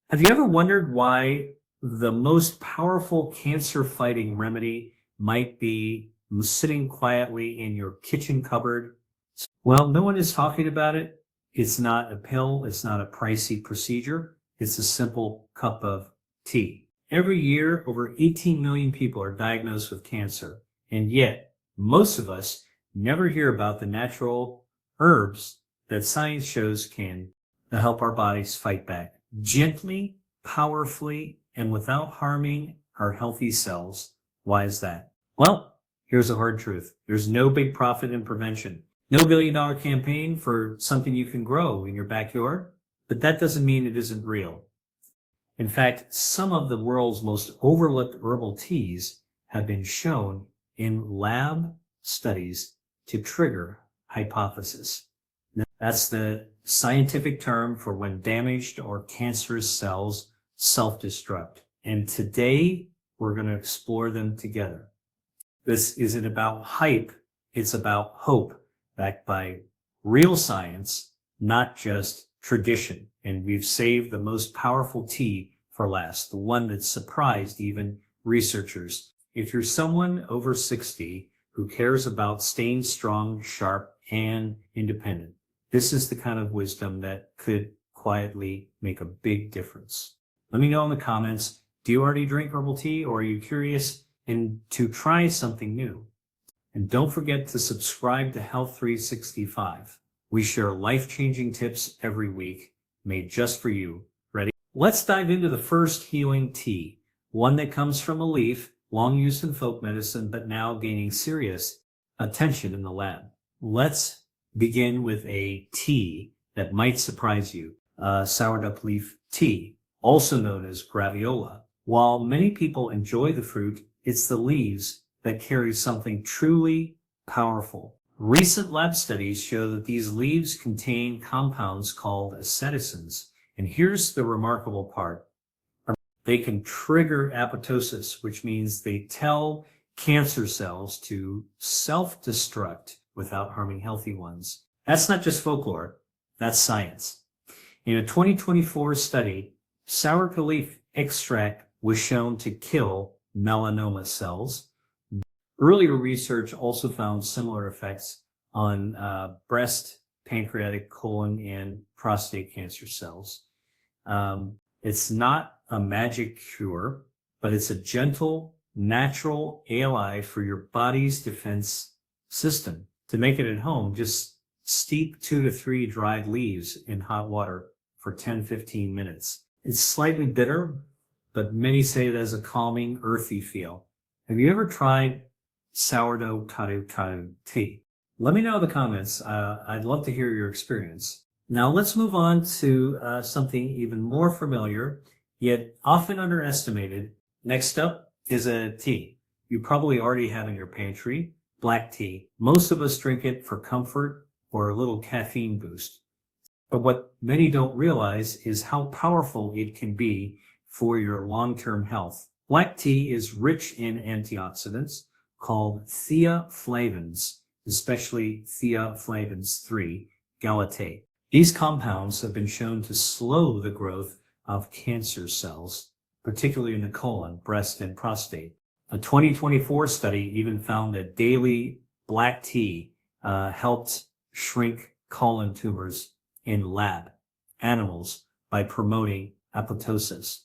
Have you ever wondered why the most powerful cancer-fighting remedy might be sitting quietly in your kitchen cupboard? Well, no one is talking about it. It's not a pill. It's not a pricey procedure. It's a simple cup of tea. Every year, over 18 million people are diagnosed with cancer. And yet, most of us never hear about the natural herbs that science shows can help our bodies fight back gently, powerfully, and without harming our healthy cells. Why is that? Well, here's a hard truth. There's no big profit in prevention. No billion-dollar campaign for something you can grow in your backyard, but that doesn't mean it isn't real. In fact, some of the world's most overlooked herbal teas have been shown in lab studies to trigger hypothesis. That's the scientific term for when damaged or cancerous cells self-destruct. And today, we're going to explore them together. This isn't about hype, it's about hope, backed by real science, not just tradition. And we've saved the most powerful tea for last, the one that surprised even researchers. If you're someone over 60 who cares about staying strong, sharp, and independent, this is the kind of wisdom that could quietly make a big difference. Let me know in the comments, do you already drink herbal tea, or are you curious and to try something new? And don't forget to subscribe to Health 365. We share life-changing tips every week made just for you. Ready? Let's dive into the first healing tea, one that comes from a leaf long used in folk medicine, but now gaining serious attention in the lab. Let's begin with a tea that might surprise you, sourdough leaf tea, also known as graviola. While many people enjoy the fruit, it's the leaves that carry something truly powerful. Recent lab studies show that these leaves contain compounds called acetosins. And here's the remarkable part. They can trigger apoptosis, which means they tell cancer cells to self-destruct without harming healthy ones. That's not just folklore, that's science. In a 2024 study, sourdough leaf extract was shown to kill melanoma cells. Earlier research also found similar effects on breast, pancreatic, colon, and prostate cancer cells. It's not a magic cure, but it's a gentle, natural ally for your body's defense system. To make it at home, just steep 2 to 3 dried leaves in hot water for 10-15 minutes. It's slightly bitter, but many say it has a calming, earthy feel. Have you ever tried sourdough kadu tea? Let me know in the comments. I'd love to hear your experience. Now let's move on to something even more familiar, yet often underestimated. Next up is a tea you probably already have in your pantry, black tea. Most of us drink it for comfort or a little caffeine boost. But what many don't realize is how powerful it can be for your long-term health. Black tea is rich in antioxidants called theaflavins, especially theaflavins 3, galatate. These compounds have been shown to slow the growth of cancer cells, particularly in the colon, breast, and prostate. A 2024 study even found that daily black tea helped shrink colon tumors in lab animals by promoting apoptosis.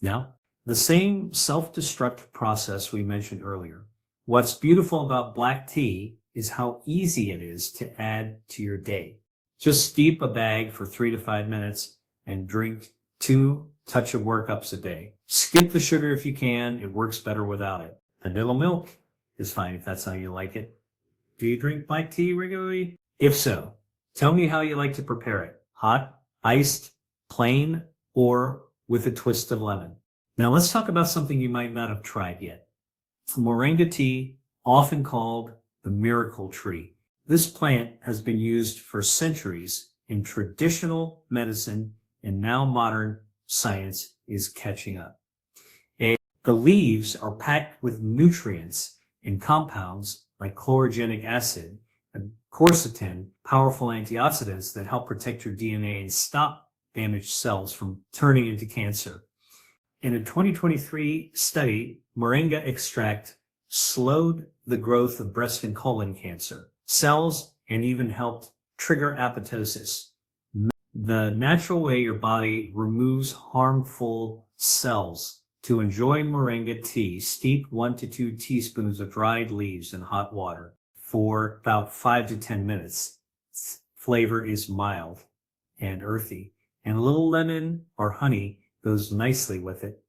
Now, the same self-destruct process we mentioned earlier. What's beautiful about black tea is how easy it is to add to your day. Just steep a bag for 3 to 5 minutes and drink 2 touch of workups a day. Skip the sugar if you can. It works better without it. Vanilla milk is fine if that's how you like it. Do you drink black tea regularly? If so, tell me how you like to prepare it. Hot, iced, plain, or with a twist of lemon. Now let's talk about something you might not have tried yet. Moringa tea, often called the miracle tree. This plant has been used for centuries in traditional medicine, and now modern science is catching up. The leaves are packed with nutrients and compounds like chlorogenic acid and quercetin, powerful antioxidants that help protect your DNA and stop damaged cells from turning into cancer. In a 2023 study, moringa extract slowed the growth of breast and colon cancer cells and even helped trigger apoptosis. The natural way your body removes harmful cells. To enjoy moringa tea, steep 1 to 2 teaspoons of dried leaves in hot water for about 5 to 10 minutes. Flavor is mild and earthy, and a little lemon or honey goes nicely with it.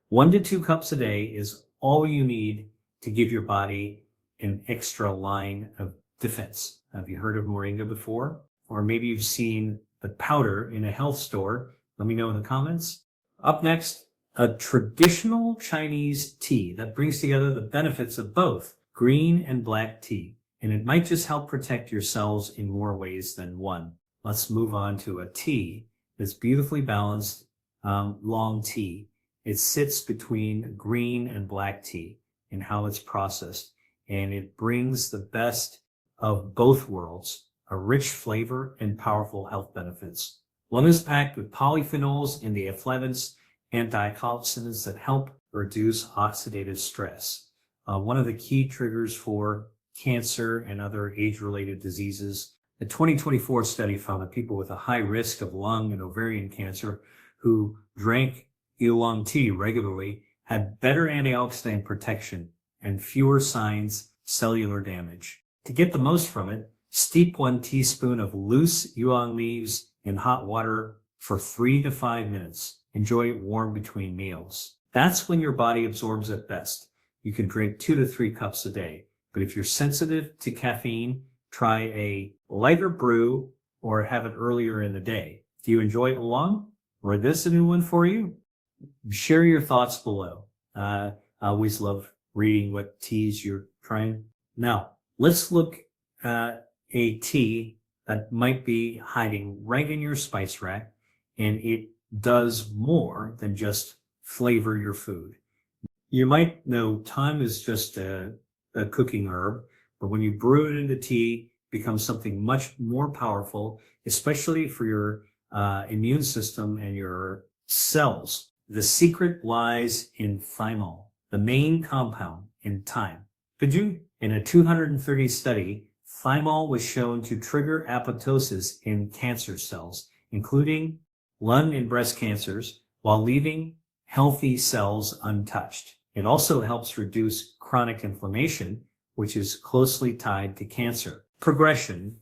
1 to 2 cups a day is all you need to give your body an extra line of defense. Have you heard of moringa before? Or maybe you've seen the powder in a health store. Let me know in the comments. Up next, a traditional Chinese tea that brings together the benefits of both green and black tea. And it might just help protect your cells in more ways than one. Let's move on to a tea that's beautifully balanced, long tea. It sits between green and black tea in how it's processed. And it brings the best of both worlds, a rich flavor and powerful health benefits. One is packed with polyphenols and the flavonoids, antioxidants that help reduce oxidative stress. One of the key triggers for cancer and other age-related diseases. The 2024 study found that people with a high risk of lung and ovarian cancer who drank oolong tea regularly had better antioxidant protection and fewer signs cellular damage. To get the most from it, steep 1 teaspoon of loose oolong leaves in hot water for 3 to 5 minutes. Enjoy it warm between meals. That's when your body absorbs it best. You can drink 2 to 3 cups a day. But if you're sensitive to caffeine, try a lighter brew or have it earlier in the day. Do you enjoy oolong? Or is this a new one for you? Share your thoughts below. I always love reading what teas you're trying. Now, let's look at a tea that might be hiding right in your spice rack, and it does more than just flavor your food. You might know thyme is just a cooking herb, but when you brew it into tea, it becomes something much more powerful, especially for your immune system and your cells. The secret lies in thymol, the main compound in thyme. In a 230 study, thymol was shown to trigger apoptosis in cancer cells, including lung and breast cancers, while leaving healthy cells untouched. It also helps reduce chronic inflammation, which is closely tied to cancer progression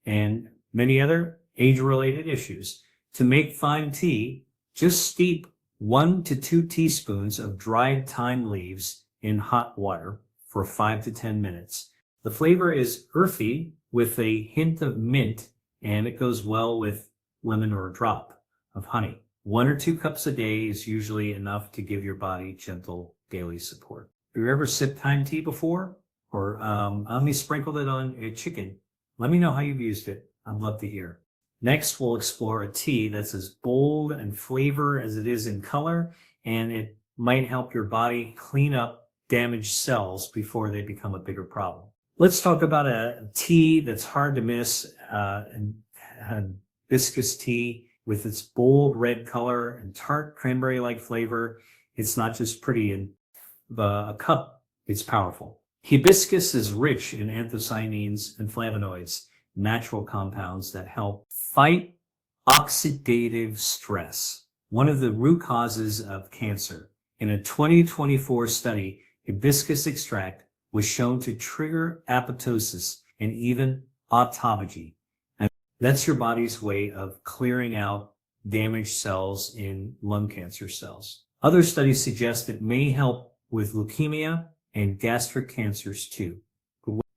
and many other age-related issues. To make thyme tea, just steep 1 to 2 teaspoons of dried thyme leaves in hot water for 5 to 10 minutes. The flavor is earthy with a hint of mint, and it goes well with lemon or a drop of honey. 1 or 2 cups a day is usually enough to give your body gentle daily support. Have you ever sipped thyme tea before? Or only sprinkled it on a chicken? Let me know how you've used it. I'd love to hear. Next, we'll explore a tea that's as bold in flavor as it is in color, and it might help your body clean up damaged cells before they become a bigger problem. Let's talk about a tea that's hard to miss, and hibiscus tea with its bold red color and tart cranberry-like flavor. It's not just pretty in a cup, it's powerful. Hibiscus is rich in anthocyanins and flavonoids, natural compounds that help fight oxidative stress, one of the root causes of cancer. In a 2024 study, hibiscus extract was shown to trigger apoptosis and even autophagy. And that's your body's way of clearing out damaged cells in lung cancer cells. Other studies suggest it may help with leukemia and gastric cancers too.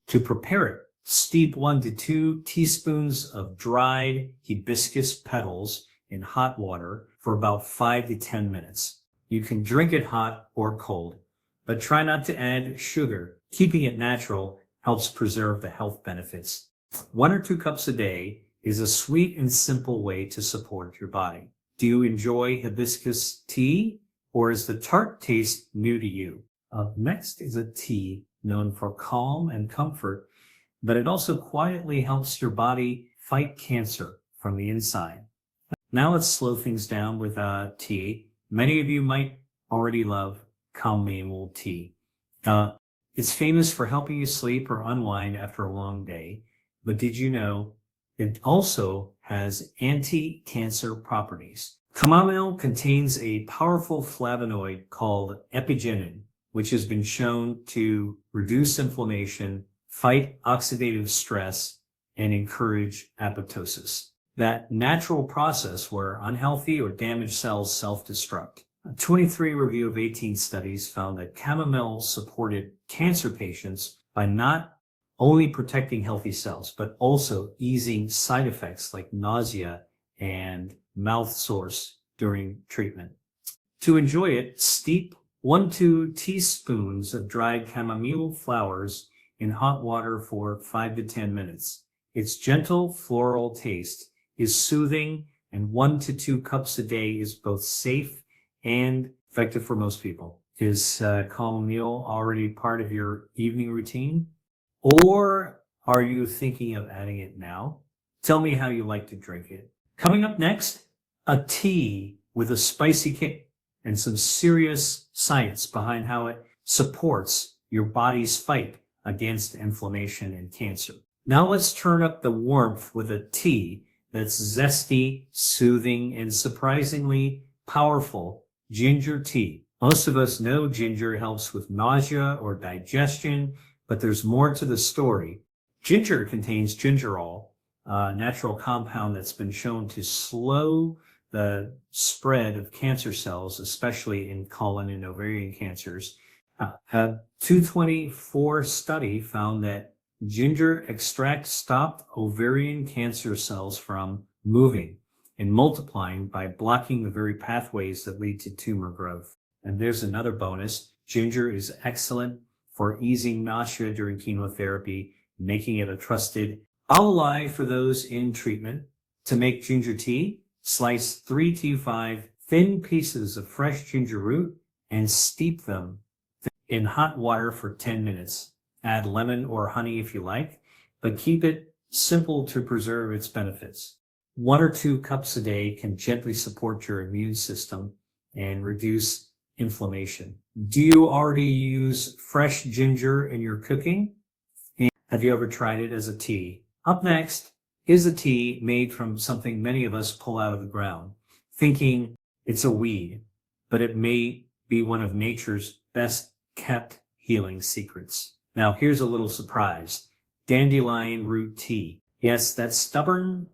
To prepare it, steep 1 to 2 teaspoons of dried hibiscus petals in hot water for about 5 to 10 minutes. You can drink it hot or cold, but try not to add sugar. Keeping it natural helps preserve the health benefits. 1 or 2 cups a day is a sweet and simple way to support your body. Do you enjoy hibiscus tea, or is the tart taste new to you? Next is a tea known for calm and comfort, but it also quietly helps your body fight cancer from the inside. Now let's slow things down with tea. Many of you might already love chamomile tea. Uh, it's famous for helping you sleep or unwind after a long day. But did you know it also has anti-cancer properties? Chamomile contains a powerful flavonoid called epigenin, which has been shown to reduce inflammation, fight oxidative stress, and encourage apoptosis. That natural process where unhealthy or damaged cells self-destruct. A 23 review of 18 studies found that chamomile supported cancer patients by not only protecting healthy cells, but also easing side effects like nausea and mouth sores during treatment. To enjoy it, steep 1-2 teaspoons of dried chamomile flowers in hot water for 5 to 10 minutes. Its gentle floral taste is soothing, and 1 to 2 cups a day is both safe and effective for most people. Is chamomile already part of your evening routine? Or are you thinking of adding it now? Tell me how you like to drink it. Coming up next, a tea with a spicy kick and some serious science behind how it supports your body's fight against inflammation and cancer. Now let's turn up the warmth with a tea that's zesty, soothing, and surprisingly powerful ginger tea. Most of us know ginger helps with nausea or digestion, but there's more to the story. Ginger contains gingerol, a natural compound that's been shown to slow the spread of cancer cells, especially in colon and ovarian cancers. A 224 study found that ginger extract stopped ovarian cancer cells from moving and multiplying by blocking the very pathways that lead to tumor growth. And there's another bonus. Ginger is excellent for easing nausea during chemotherapy, making it a trusted ally for those in treatment. To make ginger tea, slice 3 to 5 thin pieces of fresh ginger root and steep them in hot water for 10 minutes. Add lemon or honey if you like, but keep it simple to preserve its benefits. 1 or 2 cups a day can gently support your immune system and reduce inflammation. Do you already use fresh ginger in your cooking? And have you ever tried it as a tea? Up next is a tea made from something many of us pull out of the ground, thinking it's a weed, but it may be one of nature's best kept healing secrets. Now here's a little surprise. Dandelion root tea. Yes, that stubborn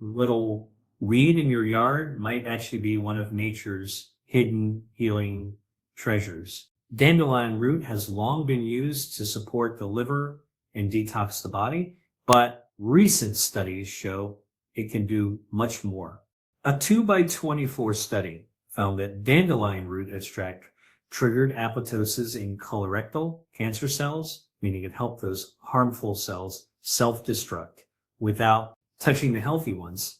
little weed in your yard might actually be one of nature's hidden healing treasures. Dandelion root has long been used to support the liver and detox the body, but recent studies show it can do much more. A 2x24 study found that dandelion root extract triggered apoptosis in colorectal cancer cells, meaning it helped those harmful cells self-destruct without touching the healthy ones.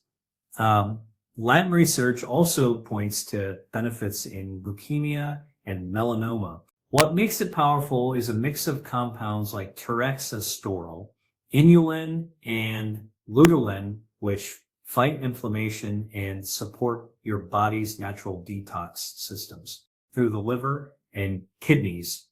Latin research also points to benefits in leukemia and melanoma. What makes it powerful is a mix of compounds like terexasterol, inulin, and luteolin, which fight inflammation and support your body's natural detox systems through the liver and kidneys.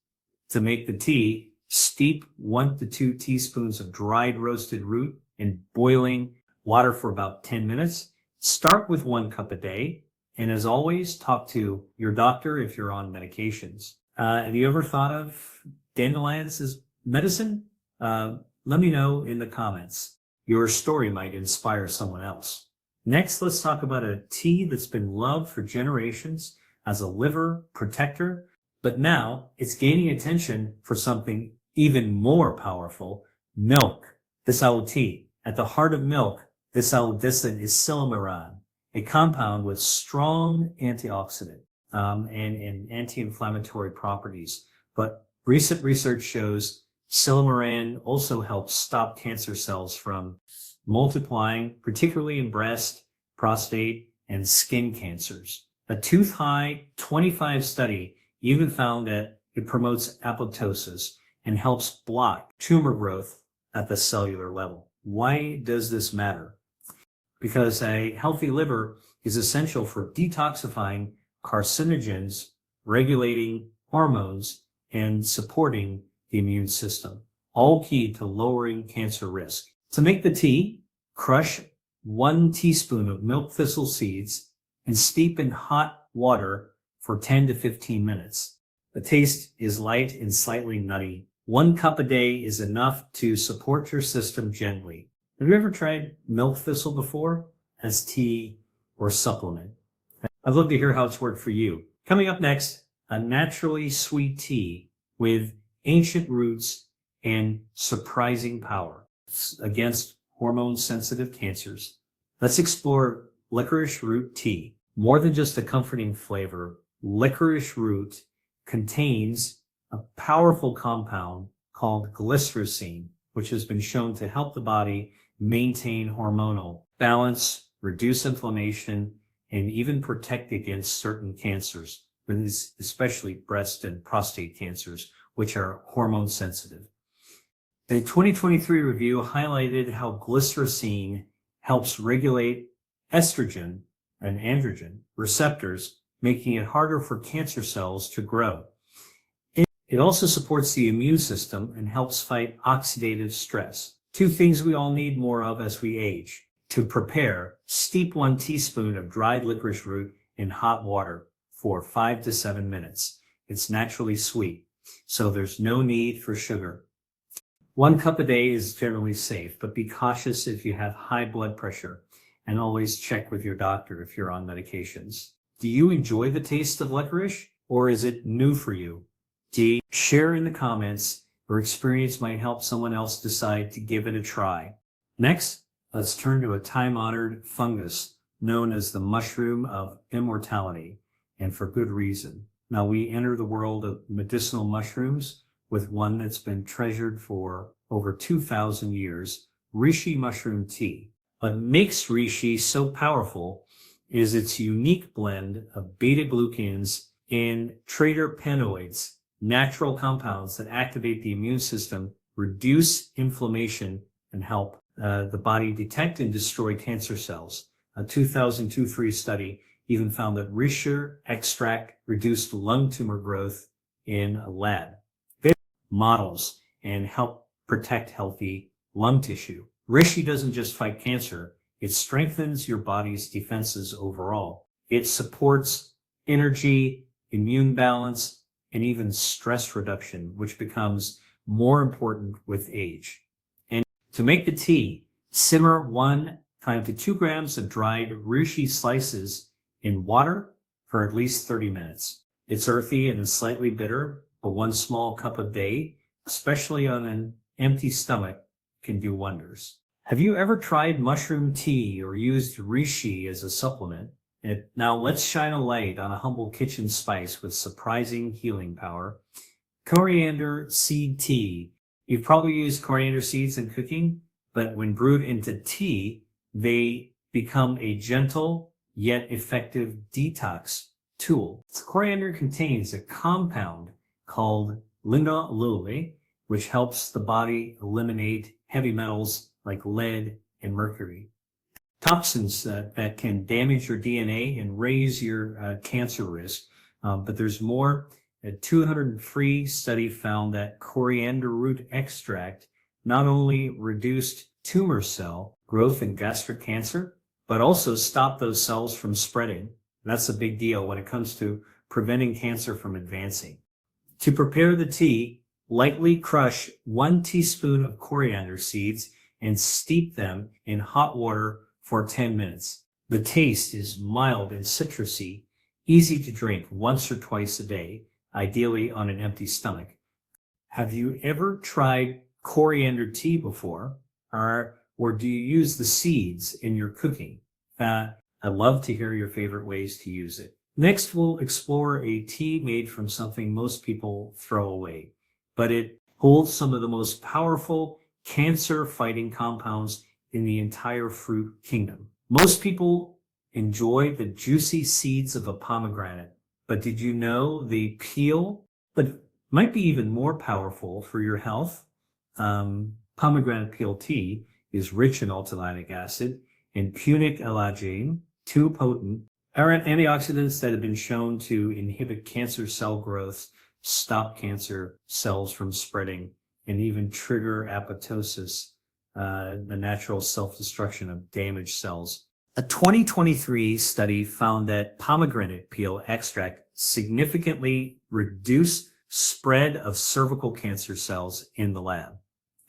To make the tea, steep 1 to 2 teaspoons of dried roasted root in boiling water for about 10 minutes. Start with 1 cup a day. And as always, talk to your doctor if you're on medications. Have you ever thought of dandelions as medicine? Let me know in the comments. Your story might inspire someone else. Next, let's talk about a tea that's been loved for generations as a liver protector, but now it's gaining attention for something even more powerful, milk. This tea. At the heart of milk, this distant is silymarin, a compound with strong antioxidant and anti-inflammatory properties. But recent research shows silymarin also helps stop cancer cells from multiplying, particularly in breast, prostate, and skin cancers. A Tooth High 25 study even found that it promotes apoptosis and helps block tumor growth at the cellular level. Why does this matter? Because a healthy liver is essential for detoxifying carcinogens, regulating hormones, and supporting the immune system, all key to lowering cancer risk. To make the tea, crush 1 teaspoon of milk thistle seeds and steep in hot water for 10 to 15 minutes. The taste is light and slightly nutty. 1 cup a day is enough to support your system gently. Have you ever tried milk thistle before as tea or supplement? I'd love to hear how it's worked for you. Coming up next, a naturally sweet tea with ancient roots and surprising power against hormone-sensitive cancers. Let's explore licorice root tea. More than just a comforting flavor, licorice root contains a powerful compound called glycyrrhizine, which has been shown to help the body maintain hormonal balance, reduce inflammation, and even protect against certain cancers, especially breast and prostate cancers, which are hormone sensitive. A 2023 review highlighted how glycyrrhizine helps regulate estrogen and androgen receptors, making it harder for cancer cells to grow. It also supports the immune system and helps fight oxidative stress, 2 things we all need more of as we age. To prepare, steep 1 teaspoon of dried licorice root in hot water for 5 to 7 minutes. It's naturally sweet, so there's no need for sugar. 1 cup a day is generally safe, but be cautious if you have high blood pressure, and always check with your doctor if you're on medications. Do you enjoy the taste of licorice, or is it new for you? Share in the comments. Your experience might help someone else decide to give it a try. Next, let's turn to a time-honored fungus known as the mushroom of immortality, and for good reason. Now we enter the world of medicinal mushrooms with one that's been treasured for over 2,000 years, reishi mushroom tea. What makes reishi so powerful is its unique blend of beta-glucans and terpenoids, natural compounds that activate the immune system, reduce inflammation, and help the body detect and destroy cancer cells. A 2002-3 study even found that reishi extract reduced lung tumor growth in a lab models and help protect healthy lung tissue. Reishi doesn't just fight cancer, it strengthens your body's defenses overall. It supports energy, immune balance, and even stress reduction, which becomes more important with age. And to make the tea, simmer 1 to 2 grams of dried reishi slices in water for at least 30 minutes. It's earthy and slightly bitter, but 1 small cup a day, especially on an empty stomach, can do wonders. Have you ever tried mushroom tea or used reishi as a supplement? Now let's shine a light on a humble kitchen spice with surprising healing power. Coriander seed tea. You've probably used coriander seeds in cooking, but when brewed into tea, they become a gentle yet effective detox tool. Coriander contains a compound called linalool, which helps the body eliminate heavy metals like lead and mercury. Toxins that can damage your DNA and raise your cancer risk. But there's more. A 203 study found that coriander root extract not only reduced tumor cell growth in gastric cancer, but also stopped those cells from spreading. That's a big deal when it comes to preventing cancer from advancing. To prepare the tea, lightly crush 1 teaspoon of coriander seeds and steep them in hot water for 10 minutes. The taste is mild and citrusy, easy to drink once or twice a day, ideally on an empty stomach. Have you ever tried coriander tea before, or do you use the seeds in your cooking? I'd love to hear your favorite ways to use it. Next, we'll explore a tea made from something most people throw away, but it holds some of the most powerful cancer-fighting compounds in the entire fruit kingdom. Most people enjoy the juicy seeds of a pomegranate, but did you know the peel, but might be even more powerful for your health? Pomegranate peel tea is rich in ultolinic acid and punic elagine, too potent, are antioxidants that have been shown to inhibit cancer cell growth, stop cancer cells from spreading, and even trigger apoptosis, the natural self-destruction of damaged cells. A 2023 study found that pomegranate peel extract significantly reduced spread of cervical cancer cells in the lab.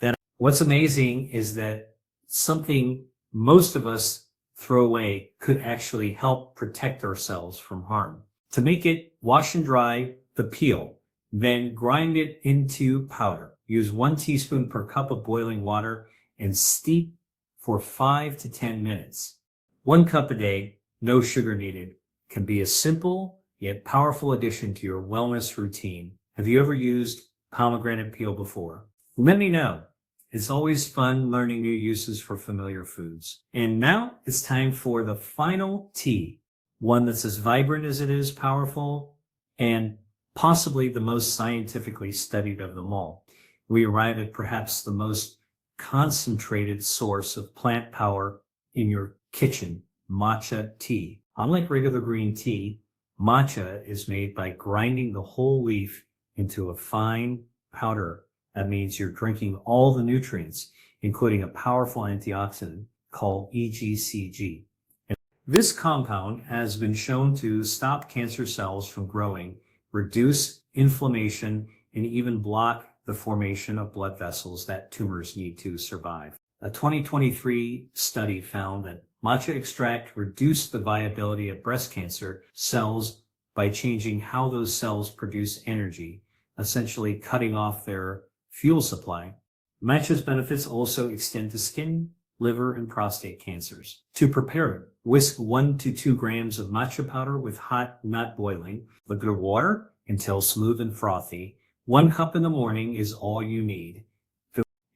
Then what's amazing is that something most of us throw away could actually help protect ourselves from harm. To make it, wash and dry the peel, then grind it into powder. Use 1 teaspoon per cup of boiling water and steep for 5 to 10 minutes. 1 cup a day, no sugar needed, can be a simple yet powerful addition to your wellness routine. Have you ever used pomegranate peel before? Let me know. It's always fun learning new uses for familiar foods. And now it's time for the final tea, one that's as vibrant as it is powerful and possibly the most scientifically studied of them all. We arrive at perhaps the most concentrated source of plant power in your kitchen, matcha tea. Unlike regular green tea, matcha is made by grinding the whole leaf into a fine powder. That means you're drinking all the nutrients, including a powerful antioxidant called EGCG. And this compound has been shown to stop cancer cells from growing, reduce inflammation, and even block the formation of blood vessels that tumors need to survive. A 2023 study found that matcha extract reduced the viability of breast cancer cells by changing how those cells produce energy, essentially cutting off their fuel supply. Matcha's benefits also extend to skin, liver, and prostate cancers. To prepare it, whisk 1 to 2 grams of matcha powder with hot, not boiling, liquid water until smooth and frothy. 1 cup in the morning is all you need.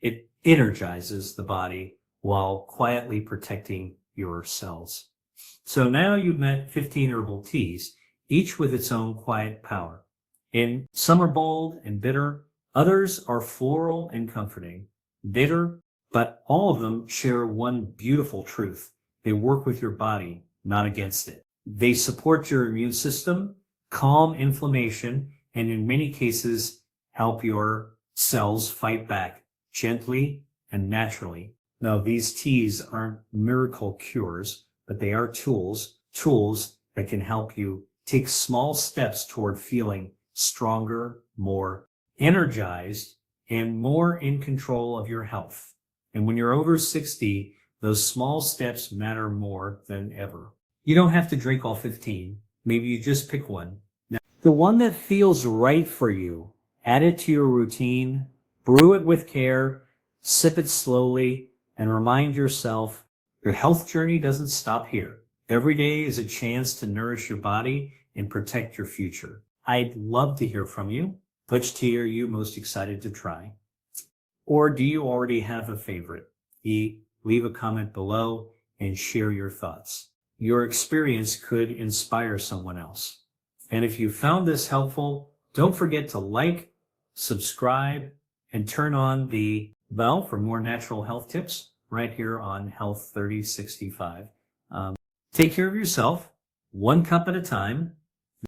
It energizes the body while quietly protecting your cells. So now you've met 15 herbal teas, each with its own quiet power. And some are bold and bitter, others are floral and comforting, bitter, but all of them share one beautiful truth. They work with your body, not against it. They support your immune system, calm inflammation, and in many cases, help your cells fight back gently and naturally. Now, these teas aren't miracle cures, but they are tools that can help you take small steps toward feeling stronger, more energized, and more in control of your health. And when you're over 60, those small steps matter more than ever. You don't have to drink all 15. Maybe you just pick one. Now, the one that feels right for you, add it to your routine, brew it with care, sip it slowly, and remind yourself your health journey doesn't stop here. Every day is a chance to nourish your body and protect your future. I'd love to hear from you. Which tea are you most excited to try? Or do you already have a favorite? Leave a comment below and share your thoughts. Your experience could inspire someone else. And if you found this helpful, don't forget to like, subscribe, and turn on the bell for more natural health tips right here on Health 3065. Take care of yourself, 1 cup at a time.